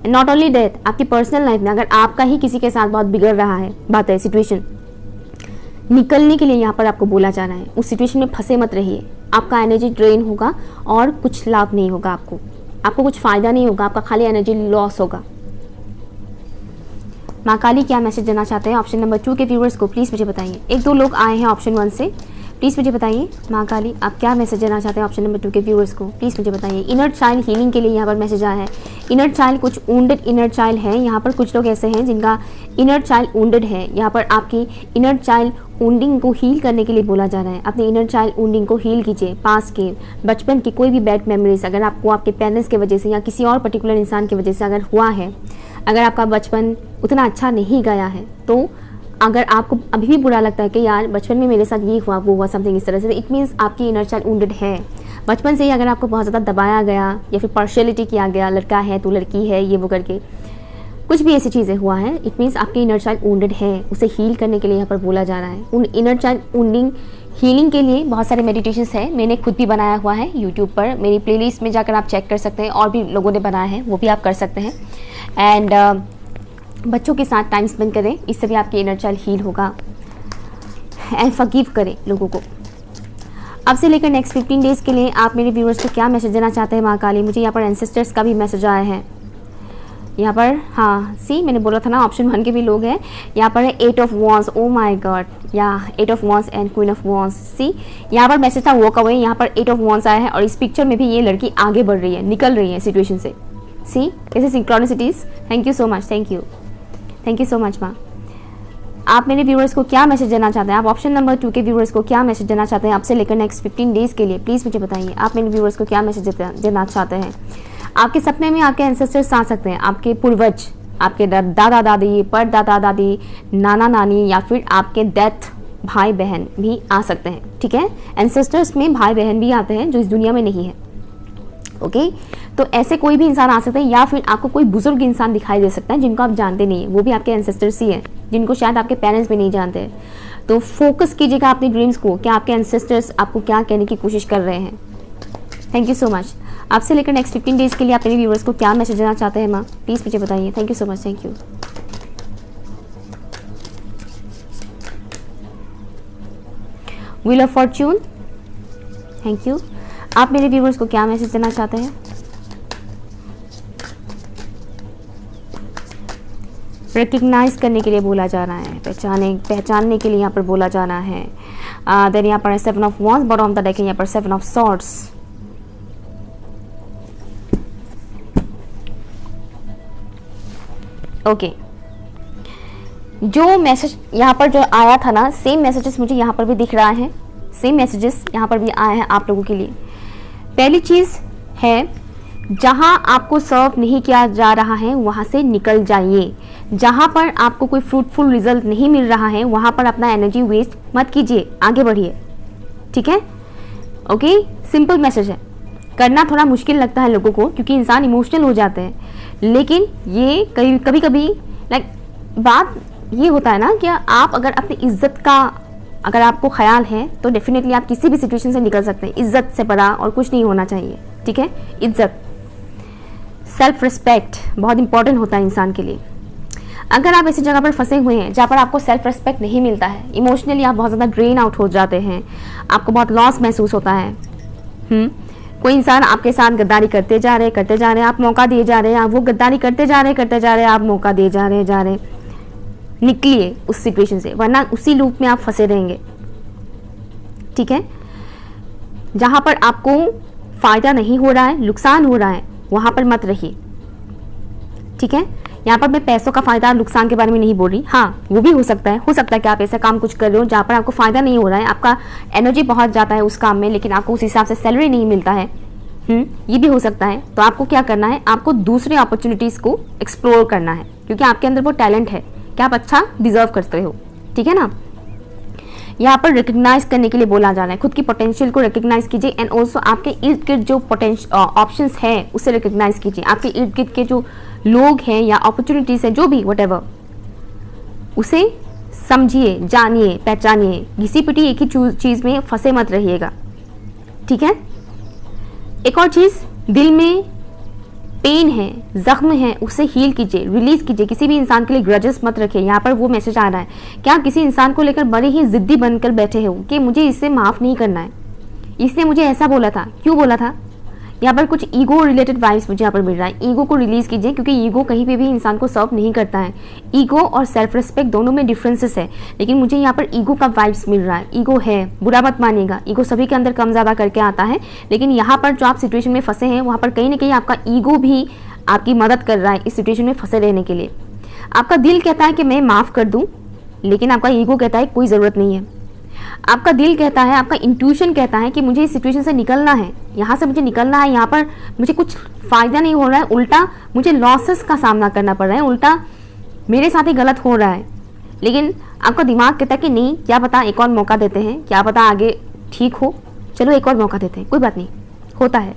नॉट ओनली डेट, आपकी पर्सनल लाइफ में अगर आपका ही किसी के साथ बहुत बिगड़ रहा है बात है, सिचुएशन, निकलने के लिए यहाँ पर आपको बोला जा रहा है। उस सिचुएशन में फंसे मत रहिए, आपका एनर्जी ड्रेन होगा और कुछ लाभ नहीं होगा, आपको कुछ फ़ायदा नहीं होगा, आपका खाली एनर्जी लॉस होगा। माँ काली क्या मैसेज देना चाहते हैं ऑप्शन नंबर 2 के व्यूअर्स को, प्लीज़ मुझे बताइए। 1-2 लोग आए हैं ऑप्शन 1 से, प्लीज़ मुझे बताइए माँ काली आप क्या मैसेज देना चाहते हैं ऑप्शन नंबर 2 के व्यूअर्स को, प्लीज़ मुझे बताइए। इनर चाइल्ड हीलिंग के लिए यहाँ पर मैसेज आया है। इनर चाइल्ड, कुछ वुंडेड इनर चाइल्ड है यहाँ पर, कुछ लोग ऐसे हैं जिनका इनर चाइल्ड वुंडेड है। यहाँ पर आपकी इनर चाइल्ड वुंडिंग को हील करने के लिए बोला जा रहा है। अपने इनर चाइल्ड वुंडिंग को हील कीजिए। पास्ट के, बचपन की कोई भी बैड मेमोरीज अगर आपको आपके पेरेंट्स की वजह से या किसी और पर्टिकुलर इंसान की वजह से अगर हुआ है, अगर आपका बचपन उतना अच्छा नहीं गया है, तो अगर आपको अभी भी बुरा लगता है कि यार बचपन में मेरे साथ ये हुआ वो हुआ समथिंग इस तरह से, इट मीन्स आपकी इनर चाइल्ड वुंडेड है। बचपन से ही अगर आपको बहुत ज़्यादा दबाया गया या फिर पार्शियलिटी किया गया, लड़का है तो लड़की है, ये वो करके कुछ भी ऐसी चीज़ें हुआ है, इट मीन्स आपकी इनर चाइल्ड वुंडेड है। उसे हील करने के लिए यहाँ पर बोला जा रहा है। उन इनर चाइल्ड वुंडिंग हीलिंग के लिए बहुत सारे मेडिटेशंस है, मैंने खुद भी बनाया हुआ है यूट्यूब पर। मेरी प्लेलिस्ट में जाकर आप चेक कर सकते हैं, और भी लोगों ने बनाया है, वो भी आप कर सकते हैं। एंड बच्चों के साथ टाइम स्पेंड करें, इससे भी आपकी इनर चाइल्ड हील होगा। एंड फॉरगिव करें लोगों को। अब से लेकर नेक्स्ट 15 डेज़ के लिए आप मेरे व्यूअर्स को क्या मैसेज देना चाहते हैं माँ काली? मुझे यहाँ पर एंसेस्टर्स का भी मैसेज आया है यहाँ पर। हाँ सी, मैंने बोला था ना ऑप्शन 1 के भी लोग हैं। यहाँ पर है 8 of wands, oh my god, या 8 of wands and queen of wands. See, यहाँ पर मैसेज था वॉक अवे, यहाँ पर 8 ऑफ वॉन्स आया है, और इस पिक्चर में भी ये लड़की आगे बढ़ रही है, निकल रही है सिचुएशन से। सी, कैसे synchronicities. Thank you so much, thank you so much माँ। आप मेरे व्यूअर्स को क्या मैसेज देना चाहते हैं? आप ऑप्शन नंबर 2 के व्यूअर्स को क्या मैसेज देना चाहते हैं आपसे लेकर नेक्स्ट 15 डेज़ के लिए? प्लीज़ मुझे बताइए आप मेरे व्यूअर्स को क्या मैसेज देना चाहते हैं। आपके सपने में आपके एंसेस्टर्स आ सकते हैं, आपके पूर्वज, आपके दादा दादी, परदादा दादी, नाना नानी, या फिर आपके डेथ भाई बहन भी आ सकते हैं। ठीक है, एंसेस्टर्स में भाई बहन भी आते हैं जो इस दुनिया में नहीं है। ओके, तो ऐसे कोई भी इंसान आ सकते हैं, या फिर आपको कोई बुजुर्ग इंसान दिखाई दे सकता है जिनको आप जानते नहीं है, वो भी आपके एंसेस्टर्स ही हैं, जिनको शायद आपके पेरेंट्स भी नहीं जानते हैं। तो फोकस कीजिएगा अपने ड्रीम्स को, क्या आपके एंसेस्टर्स आपको क्या कहने की कोशिश कर रहे हैं। Thank you so much. आपसे लेकर नेक्स्ट 15 डेज़ के लिए आप मेरे व्यूअर्स को क्या मैसेज देना चाहते हैं माँ? प्लीज़ मुझे बताइए। Thank you so much, thank you. Wheel of Fortune, thank you. आप मेरे व्यूअर्स को क्या मैसेज देना चाहते हैं? रिकग्नाइज करने के लिए बोला जा रहा है, पहचानने के लिए यहाँ पर बोला जाना है। देन यहाँ पर 7 of wands, bottom of the deck यहाँ पर 7 ऑफ सॉर्ड्स। ओके, जो मैसेज यहाँ पर जो आया था ना, सेम मैसेजेस मुझे यहाँ पर भी दिख रहा है, सेम मैसेजेस यहाँ पर भी आए हैं आप लोगों के लिए। पहली चीज़ है, जहाँ आपको सर्व नहीं किया जा रहा है वहाँ से निकल जाइए। जहाँ पर आपको कोई फ्रूटफुल रिजल्ट नहीं मिल रहा है वहाँ पर अपना एनर्जी वेस्ट मत कीजिए, आगे बढ़िए। ठीक है, ओके, सिंपल मैसेज है। करना थोड़ा मुश्किल लगता है लोगों को क्योंकि इंसान इमोशनल हो जाते हैं, लेकिन ये कभी कभी लाइक बात ये होता है ना कि आप अगर अपनी इज्जत का अगर आपको ख्याल है तो डेफिनेटली आप किसी भी सिचुएशन से निकल सकते हैं। इज्जत से बड़ा और कुछ नहीं होना चाहिए। ठीक है, इज्जत, सेल्फ रिस्पेक्ट बहुत इंपॉर्टेंट होता है इंसान के लिए। अगर आप ऐसी जगह पर फंसे हुए हैं जहाँ पर आपको सेल्फ रिस्पेक्ट नहीं मिलता है, इमोशनली आप बहुत ज़्यादा ड्रेन आउट हो जाते हैं, आपको बहुत लॉस महसूस होता है, कोई इंसान आपके साथ गद्दारी करते जा रहे, आप मौका दिए जा रहे हैं, आप वो गद्दारी करते जा रहे, आप मौका दिए जा रहे, निकलिए उस सिचुएशन से, वरना उसी लूप में आप फंसे रहेंगे। ठीक है, जहाँ पर आपको फ़ायदा नहीं हो रहा है, नुकसान हो रहा है, वहाँ पर मत रहिए। ठीक है, यहाँ पर मैं पैसों का फ़ायदा नुकसान के बारे में नहीं बोल रही। हाँ, वो भी हो सकता है कि आप ऐसा काम कुछ कर रहे हो जहाँ पर आपको फ़ायदा नहीं हो रहा है, आपका एनर्जी बहुत जाता है उस काम में, लेकिन आपको उस हिसाब से सैलरी नहीं मिलता है। ये भी हो सकता है। तो आपको क्या करना है, आपको दूसरे अपॉर्चुनिटीज़ को एक्सप्लोर करना है, क्योंकि आपके अंदर वो टैलेंट है कि आप अच्छा डिजर्व करते हो। ठीक है ना, यहाँ पर रिकग्नाइज करने के लिए बोला जा रहा है। खुद की पोटेंशियल को रिकग्नाइज कीजिए, एंड ऑल्सो आपके इर्द गिर्द जो ऑप्शंस है उसे रिकग्नाइज कीजिए। आपके इर्द गिर्द के जो लोग हैं या अपॉर्चुनिटीज है, जो भी व्हाटएवर, उसे समझिए, जानिए, पहचानिए। घिसी पिटी एक ही चीज़ में फंसे मत रहिएगा। ठीक है, एक और चीज़, दिल में पेन है, जख्म है, उसे हील कीजिए, रिलीज कीजिए। किसी भी इंसान के लिए ग्रजेस मत रखिए। यहाँ पर वो मैसेज आ रहा है कि आप किसी इंसान को लेकर बड़े ही जिद्दी बनकर बैठे हो कि मुझे इससे माफ़ नहीं करना है, इसने मुझे ऐसा बोला था, क्यों बोला था, यहाँ पर कुछ ईगो रिलेटेड वाइब्स मुझे यहाँ पर मिल रहा है। ईगो को रिलीज कीजिए, क्योंकि ईगो कहीं पे भी इंसान को सर्व नहीं करता है। ईगो और सेल्फ रिस्पेक्ट दोनों में डिफरेंसेस है, लेकिन मुझे यहाँ पर ईगो का वाइब्स मिल रहा है। ईगो है, बुरा मत मानिएगा, ईगो सभी के अंदर कम ज़्यादा करके आता है, लेकिन यहाँ पर जो आप सिचुएशन में फंसे हैं वहाँ पर कहीं ना कहीं आपका ईगो भी आपकी मदद कर रहा है इस सिचुएशन में फंसे रहने के लिए। आपका दिल कहता है कि मैं माफ़ कर दूँ, लेकिन आपका ईगो कहता है कोई ज़रूरत नहीं है। आपका दिल कहता है, आपका इंट्यूशन कहता है कि मुझे इस सिचुएशन से निकलना है, यहाँ से मुझे निकलना है, यहाँ पर मुझे कुछ फ़ायदा नहीं हो रहा है, उल्टा मुझे लॉसेस का सामना करना पड़ रहा है, उल्टा मेरे साथ ही गलत हो रहा है। लेकिन आपका दिमाग कहता है कि नहीं, क्या पता एक और मौका देते हैं, क्या पता आगे ठीक हो, चलो एक और मौका देते हैं, कोई बात नहीं, होता है।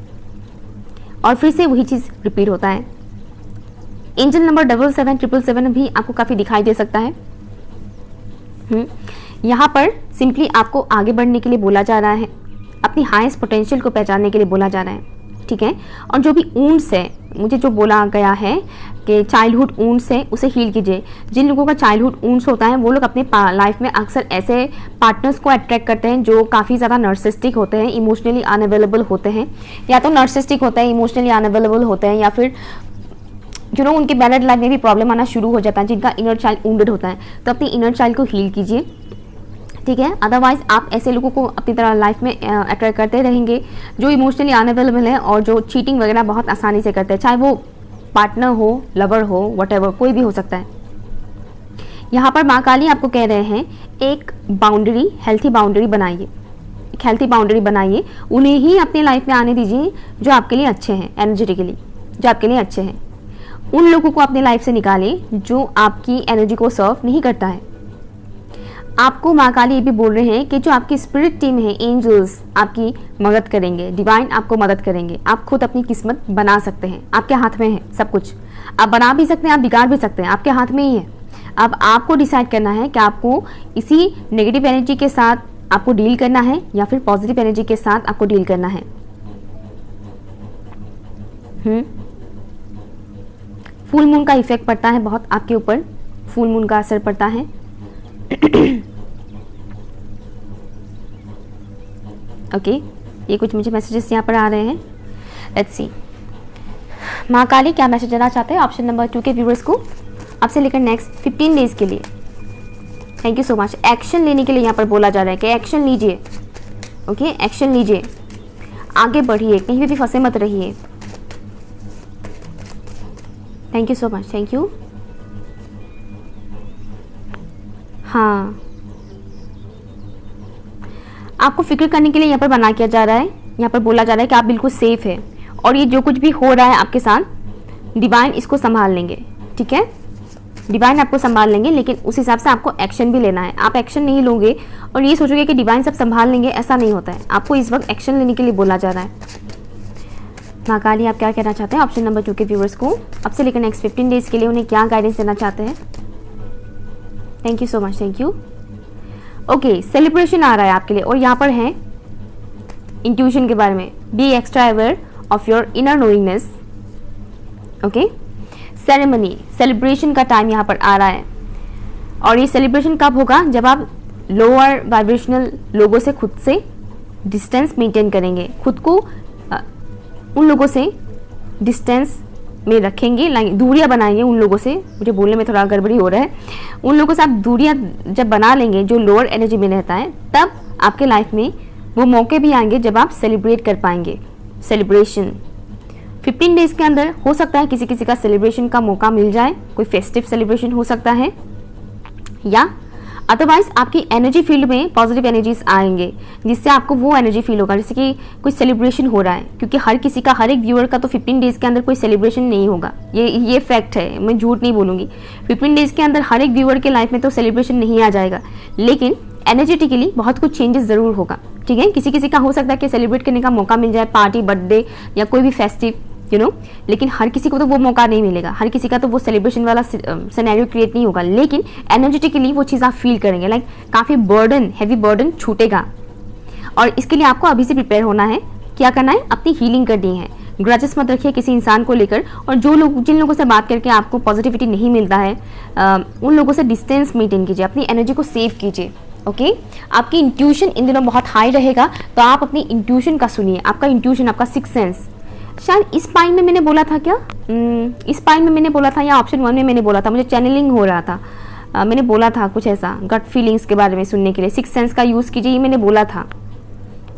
और फिर से वही चीज़ रिपीट होता है। एंजल नंबर 77777 भी आपको काफ़ी दिखाई दे सकता है। यहाँ पर सिंपली आपको आगे बढ़ने के लिए बोला जा रहा है, अपनी हाईएस्ट पोटेंशियल को पहचानने के लिए बोला जा रहा है, ठीक है। और जो भी वुंड्स है, मुझे जो बोला गया है कि चाइल्डहुड वुंड्स है उसे हील कीजिए। जिन लोगों का चाइल्डहुड वुंड्स होता है वो लोग अपने लाइफ में अक्सर ऐसे पार्टनर्स को अट्रैक्ट करते हैं जो काफ़ी ज़्यादा नर्सिस्टिक होते हैं, इमोशनली अनअवेलेबल होते हैं, या तो नर्सिस्टिक होते हैं, इमोशनली अनअवेलेबल होते हैं, या फिर उनके मैरिड लाइफ में भी प्रॉब्लम आना शुरू हो जाता है, जिनका इनर चाइल्ड वुंडेड होता है। तो अपनी इनर चाइल्ड को हील कीजिए, ठीक है। अदरवाइज आप ऐसे लोगों को अपनी तरह लाइफ में अट्रैक्ट करते रहेंगे जो इमोशनली अनअवेलेबल है और जो चीटिंग वगैरह बहुत आसानी से करते हैं, चाहे वो पार्टनर हो, लवर हो, व्हाटएवर, कोई भी हो सकता है। यहाँ पर माँ काली आपको कह रहे हैं एक बाउंड्री, हेल्थी बाउंड्री बनाइए, एक हेल्थी बाउंड्री बनाइए। उन्हें ही अपनी लाइफ में आने दीजिए जो आपके लिए अच्छे हैं, एनर्जेटिकली जो आपके लिए अच्छे हैं। उन लोगों को अपनी लाइफ से निकालिए जो आपकी एनर्जी को सर्व नहीं करता है। आपको माँ काली ये भी बोल रहे हैं कि जो आपकी स्पिरिट टीम है, एंजल्स आपकी मदद करेंगे, डिवाइन आपको मदद करेंगे। आप खुद अपनी किस्मत बना सकते हैं, आपके हाथ में है सब कुछ। आप बना भी सकते हैं, आप बिगाड़ भी सकते हैं, आपके हाथ में ही है। अब आपको डिसाइड करना है कि आपको इसी नेगेटिव एनर्जी के साथ आपको डील करना है या फिर पॉजिटिव एनर्जी के साथ आपको डील करना है। फुल मून का इफेक्ट पड़ता है बहुत आपके ऊपर, फुल मून का असर पड़ता है। ओके, ये कुछ मुझे मैसेजेस यहाँ पर आ रहे हैं। लेट्स सी माँ काली क्या मैसेज देना चाहते हैं ऑप्शन नंबर 2 के व्यूअर्स को आपसे लेकर नेक्स्ट 15 डेज के लिए। Thank you so much. Action लेने के लिए यहाँ पर बोला जा रहा है कि एक्शन लीजिए, ओके, एक्शन लीजिए, आगे बढ़िए, कहीं भी फंसे मत रहिए। Thank you so much, thank you. हाँ, आपको फिक्र करने के लिए यहाँ पर मना किया जा रहा है, यहाँ पर बोला जा रहा है कि आप बिल्कुल सेफ है और ये जो कुछ भी हो रहा है आपके साथ डिवाइन इसको संभाल लेंगे, ठीक है, डिवाइन आपको संभाल लेंगे। लेकिन उस हिसाब से आपको एक्शन भी लेना है। आप एक्शन नहीं लोगे और ये सोचोगे कि डिवाइन सब संभाल लेंगे, ऐसा नहीं होता है। आपको इस वक्त एक्शन लेने के लिए बोला जा रहा है। माँ काली आप क्या कहना चाहते हैं ऑप्शन नंबर 2 के व्यूअर्स को अब से लेकर नेक्स्ट 15 डेज के लिए, उन्हें क्या गाइडेंस देना चाहते हैं? Thank you so much, thank you. Okay, celebration आ रहा है आपके लिए और यहाँ पर है इंट्यूशन के बारे में। Be extra aware of your inner knowingness. Okay, ceremony, celebration का टाइम यहाँ पर आ रहा है और ये सेलिब्रेशन कब होगा? जब आप लोअर वाइब्रेशनल लोगों से खुद से डिस्टेंस मेंटेन करेंगे, खुद को उन लोगों से डिस्टेंस में रखेंगे, दूरियां बनाएंगे उन लोगों से। मुझे बोलने में थोड़ा गड़बड़ी हो रहा है। उन लोगों से आप दूरियां जब बना लेंगे जो लोअर एनर्जी में रहता है, तब आपके लाइफ में वो मौके भी आएंगे जब आप सेलिब्रेट कर पाएंगे। सेलिब्रेशन 15 डेज के अंदर हो सकता है किसी किसी का सेलिब्रेशन का मौका मिल जाए, कोई फेस्टिव सेलिब्रेशन हो सकता है, या अदरवाइज आपकी एनर्जी फील्ड में पॉजिटिव एनर्जीज आएंगे जिससे आपको वो एनर्जी फील होगा जैसे कि कोई सेलिब्रेशन हो रहा है। क्योंकि हर किसी का, हर एक व्यूअर का तो 15 डेज के अंदर कोई सेलिब्रेशन नहीं होगा, ये फैक्ट है, मैं झूठ नहीं बोलूँगी। 15 डेज के अंदर हर एक व्यूअर के लाइफ में तो सेलिब्रेशन नहीं आ जाएगा, लेकिन एनर्जेटिकली बहुत कुछ चेंजेस ज़रूर होगा, ठीक है। किसी किसी का हो सकता है कि सेलिब्रेट करने का मौका मिल जाए, पार्टी, बर्थडे या कोई भी फेस्टिव, लेकिन हर किसी को तो वो मौका नहीं मिलेगा, हर किसी का तो वो सेलिब्रेशन वाला सिनेरियो क्रिएट नहीं होगा। लेकिन एनर्जेटिकली वो चीज़ आप फील करेंगे, लाइक काफ़ी बर्डन, हैवी बर्डन छूटेगा। और इसके लिए आपको अभी से प्रिपेयर होना है। क्या करना है? अपनी हीलिंग करनी है। ग्रजेस मत रखिए किसी इंसान को लेकर, और जिन लोगों से बात करके आपको पॉजिटिविटी नहीं मिलता है उन लोगों से डिस्टेंस मेंटेन कीजिए, अपनी एनर्जी को सेव कीजिए। ओके, आपकी इंट्यूशन इन दिनों बहुत हाई रहेगा, तो आप अपनी इंट्यूशन का सुनिए। आपका इंट्यूशन, आपका सिक्स सेंस, शायद इस पॉइंट में मैंने बोला था क्या, इस पॉइंट में मैंने बोला था या ऑप्शन 1 में मैंने बोला था, मुझे चैनलिंग हो रहा था, मैंने बोला था कुछ ऐसा गट फीलिंग्स के बारे में सुनने के लिए, सिक्स सेंस का यूज़ कीजिए, ये मैंने बोला था।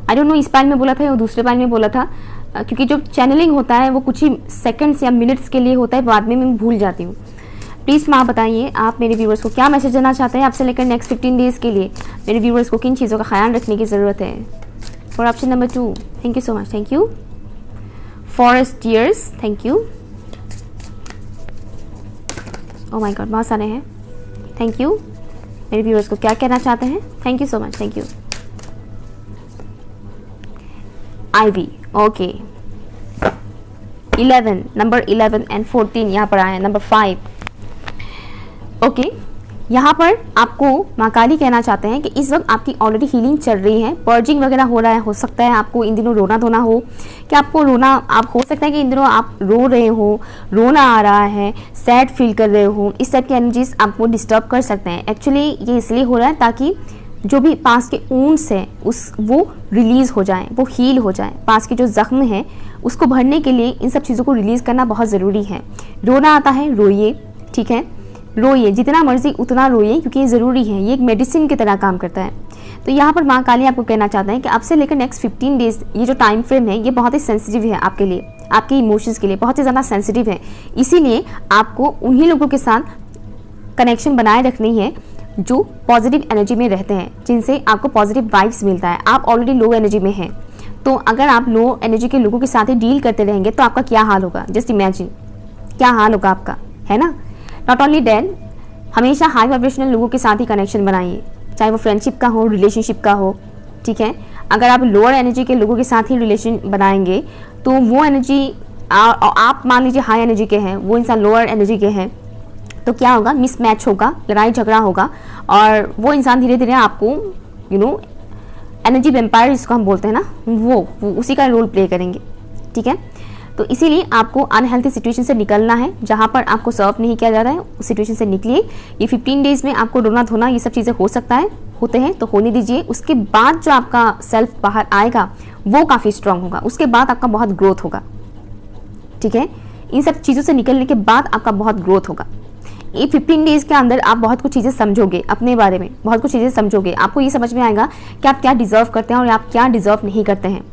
आई डोंट नो इस पॉइंट में बोला था या दूसरे पॉइंट में बोला था, क्योंकि जो चैनलिंग होता है वो कुछ ही सेकंड्स या मिनट्स के लिए होता है, बाद में मैं भूल जाती हूँ। प्लीज़ माँ बताइए आप मेरे व्यूवर्स को क्या मैसेज देना चाहते हैं आपसे लेकर नेक्स्ट 15 डेज़ के लिए, मेरे व्यूवर्स को किन चीज़ों का ख्याल रखने की ज़रूरत है। For option number 2, thank you so much, thank you. Forest tears, thank you. Oh my God, बहुत सारे हैं, थैंक यू। मेरे व्यूअर्स को क्या कहना चाहते हैं, thank you so much, thank you. आईवी, ओके। 11, नंबर 11 एंड 14 यहाँ पर आए हैं, नंबर 5, ओके। यहाँ पर आपको माँ काली कहना चाहते हैं कि इस वक्त आपकी ऑलरेडी हीलिंग चल रही है, पर्जिंग वगैरह हो रहा है, हो सकता है आपको इन दिनों रोना धोना हो, कि आपको रोना, आप हो सकता है कि इन दिनों आप रो रहे हो, रोना आ रहा है, सैड फील कर रहे हो, इस टाइप की एनर्जीज आपको डिस्टर्ब कर सकते हैं। एक्चुअली ये इसलिए हो रहा है ताकि जो भी पास के ऊंड्स हैं वो रिलीज़ हो जाएं, वो हील हो जाएं। पास के जो ज़ख्म है उसको भरने के लिए इन सब चीज़ों को रिलीज़ करना बहुत ज़रूरी है। रोना आता है, रोइए, ठीक है, रोइए, जितना मर्जी उतना रोइए, क्योंकि ये ज़रूरी है, ये एक मेडिसिन की तरह काम करता है। तो यहाँ पर माँ काली आपको कहना चाहते हैं कि अब से लेकर नेक्स्ट 15 डेज़ ये जो टाइम फ्रेम है ये बहुत ही सेंसिटिव है आपके लिए, आपके इमोशंस के लिए बहुत ही ज़्यादा सेंसिटिव है। इसीलिए आपको उन्हीं लोगों के साथ कनेक्शन बनाए रखनी है जो पॉजिटिव एनर्जी में रहते हैं, जिनसे आपको पॉजिटिव वाइब्स मिलता है। आप ऑलरेडी लो एनर्जी में हैं, तो अगर आप लो एनर्जी के लोगों के साथ ही डील करते रहेंगे तो आपका क्या हाल होगा, जस्ट इमेजिन क्या हाल होगा आपका, है ना। नॉट ओनली दैट, हमेशा हाई वाइब्रेशनल लोगों के साथ ही कनेक्शन बनाइए, चाहे वो फ्रेंडशिप का हो, रिलेशनशिप का हो, ठीक है। अगर आप लोअर एनर्जी के लोगों के साथ ही रिलेशन बनाएंगे तो वो एनर्जी, आप मान लीजिए हाई एनर्जी के हैं, वो इंसान लोअर एनर्जी के हैं, तो क्या होगा, मिसमैच होगा, लड़ाई झगड़ा होगा, और वो इंसान धीरे धीरे आपको एनर्जी वेम्पायर जिसको हम बोलते हैं ना, वो उसी का रोल प्ले करेंगे, ठीक है। तो इसीलिए आपको अनहेल्थी सिचुएशन से निकलना है, जहाँ पर आपको सर्व नहीं किया जा रहा है उस सिचुएशन से निकलिए। ये 15 डेज़ में आपको रोना धोना ये सब चीज़ें हो सकता है, होते हैं तो होने दीजिए। उसके बाद जो आपका सेल्फ बाहर आएगा वो काफ़ी स्ट्रांग होगा, उसके बाद आपका बहुत ग्रोथ होगा, ठीक है। इन सब चीज़ों से निकलने के बाद आपका बहुत ग्रोथ होगा। ये 15 डेज़ के अंदर आप बहुत कुछ चीज़ें समझोगे, अपने बारे में बहुत कुछ चीज़ें समझोगे, आपको ये समझ में आएगा कि आप क्या डिज़र्व करते हैं और आप क्या डिज़र्व नहीं करते हैं।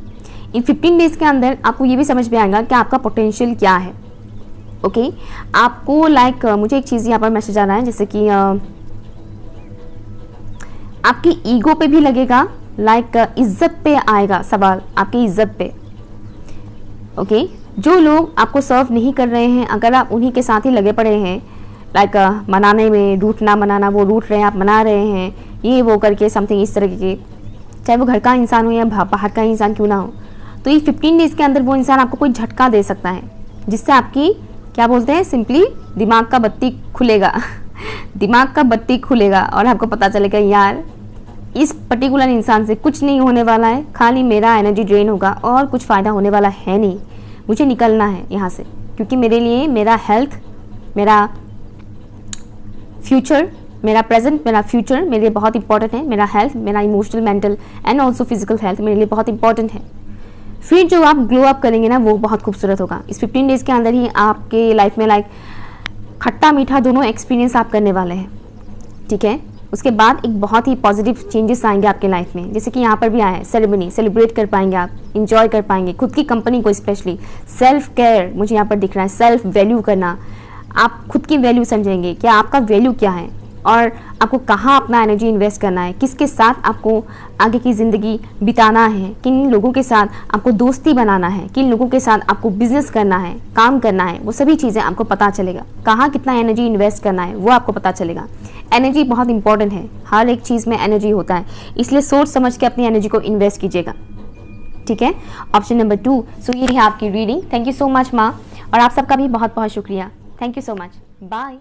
इन 15 डेज़ के अंदर आपको ये भी समझ में आएगा कि आपका पोटेंशियल क्या है, ओके। आपको मुझे एक चीज़ यहाँ पर मैसेज आ रहा है, जैसे कि आपकी ईगो पे भी लगेगा, इज्जत पे आएगा सवाल, आपकी इज्जत पे, ओके। जो लोग आपको सर्व नहीं कर रहे हैं, अगर आप उन्हीं के साथ ही लगे पड़े हैं, मनाने में, रूठना मनाना, वो रूठ रहे हैं, आप मना रहे हैं, ये वो करके समथिंग इस तरह के, चाहे वो घर का इंसान हो या बाहर का इंसान क्यों ना हो, तो ये 15 डेज़ के अंदर वो इंसान आपको कोई झटका दे सकता है, जिससे आपकी क्या बोलते हैं, सिंपली दिमाग का बत्ती खुलेगा दिमाग का बत्ती खुलेगा और आपको पता चलेगा यार इस पर्टिकुलर इंसान से कुछ नहीं होने वाला है, खाली मेरा एनर्जी ड्रेन होगा और कुछ फ़ायदा होने वाला है नहीं, मुझे निकलना है यहाँ से, क्योंकि मेरे लिए मेरा हेल्थ, मेरा फ्यूचर, मेरा प्रेजेंट, मेरा फ्यूचर मेरे लिए बहुत इंपॉर्टेंट है। मेरा हेल्थ, मेरा emotional, mental and also physical health मेरे लिए बहुत इंपॉर्टेंट है। फिर जो आप ग्लो अप करेंगे ना वो बहुत खूबसूरत होगा। इस 15 डेज़ के अंदर ही आपके लाइफ में खट्टा मीठा दोनों एक्सपीरियंस आप करने वाले हैं, ठीक है। उसके बाद एक बहुत ही पॉजिटिव चेंजेस आएंगे आपके लाइफ में, जैसे कि यहाँ पर भी आया है, सेरेमनी सेलिब्रेट कर पाएंगे आप, इंजॉय कर पाएंगे खुद की कंपनी को, स्पेशली सेल्फ केयर मुझे यहाँ पर दिख रहा है, सेल्फ वैल्यू करना, आप खुद की वैल्यू समझेंगे कि आपका वैल्यू क्या है और आपको कहाँ अपना एनर्जी इन्वेस्ट करना है, किसके साथ आपको आगे की ज़िंदगी बिताना है, किन लोगों के साथ आपको दोस्ती बनाना है, किन लोगों के साथ आपको बिजनेस करना है, काम करना है, वो सभी चीज़ें आपको पता चलेगा। कहाँ कितना एनर्जी इन्वेस्ट करना है वो आपको पता चलेगा। एनर्जी बहुत इंपॉर्टेंट है, हर एक चीज़ में एनर्जी होता है, इसलिए सोच समझ के अपनी एनर्जी को इन्वेस्ट कीजिएगा, ठीक है। Option number 2। सो ये रही आपकी reading. Thank you so much माँ, और आप सबका भी बहुत बहुत शुक्रिया। Thank you so much, bye.